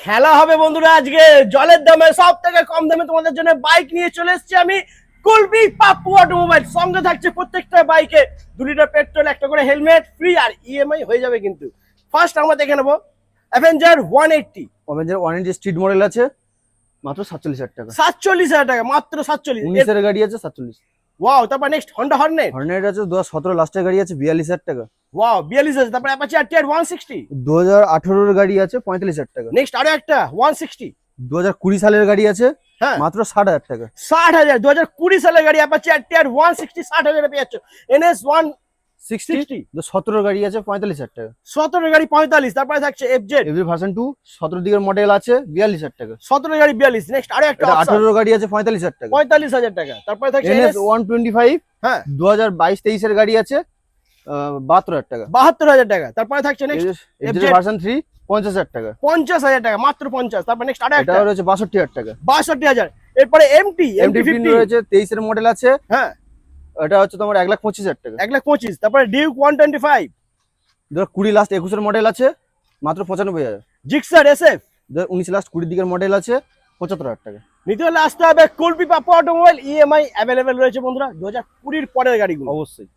খেলা হবে বন্ধুরা। আজকে জলের দামে সব থেকে কম দামে তোমাদের জন্য বাইক নিয়ে চলে এসেছি আমি, কুলবি পাপ্পু অটোমোবাইল। সঙ্গে থাকছে প্রত্যেকটা বাইকে 2 লিটার পেট্রোল, একটা করে হেলমেট ফ্রি, আর ইএমআই হয়ে যাবে কিন্তু। ফার্স্ট আমরা দেখে নেবো অ্যাভেঞ্জার 180। অ্যাভেঞ্জার 180 স্ট্রিট মডেল আছে মাত্র 47,000 টাকা। 47,000 টাকা, মাত্র 47। 19 এর গাড়ি আছে 47। ওয়াও। তারপর নেক্সট হন্ডা হর্নেট। হর্নেট আছে 2017 লাস্টের গাড়ি আছে 42,000 টাকা। ওয়াও 42,000। তারপর অ্যাপাচি আরটিআর 160। 2018 এর গাড়ি আছে 45,000 টাকা। নেক্সট আরো একটা 160। 2020 সালের গাড়ি আছে হ্যাঁ মাত্র 60,000 টাকা। 60,000। 2020 সালের গাড়ি অ্যাপাচি আরটিআর 160 60,000 পেয়ে যাচ্ছ। এনএস 160। 17 গাড়ি আছে 45,000 টাকা। 17 গাড়ি 45। তারপরে থাকছে এফজেড এভরি ভার্সন 2 17 দিকের মডেল আছে 42,000 টাকা। 17 গাড়ি 42। নেক্সট আরো একটা 18 গাড়ি আছে 45,000 টাকা। 45,000 টাকা। তারপরে থাকছে এনএস 125। হ্যাঁ 2022-23 এর গাড়ি আছে 72,000 টাকা। 72,000 টাকা। তারপরে থাকছে নেক্সট এফজেড ভার্সন 3 50,000 টাকা। 50,000 টাকা, মাত্র 50। তারপর নেক্সট আরো এটা একটা রয়েছে 62,000 টাকা। 62,000। এরপরে এমটি এমটি 15 রয়েছে 23 এর মডেল আছে। হ্যাঁ এটা হচ্ছে তোমার 1,25,000 টাকা। 1,25,000। তারপরে ডিউক 125। 2020 লাস্ট 21 এর মডেল আছে মাত্র 95,000। জিক্সার এসএফ 2019 লাস্ট 20 দিকের মডেল আছে 75,000 টাকা। নিতে হলে আসতে হবে কুলবি পাপ্পু অটোমোবাইল। ইএমআই অ্যাভেলেবেল রয়েছে বন্ধুরা 2020 পরের গাড়িগুলো। অবশ্যই।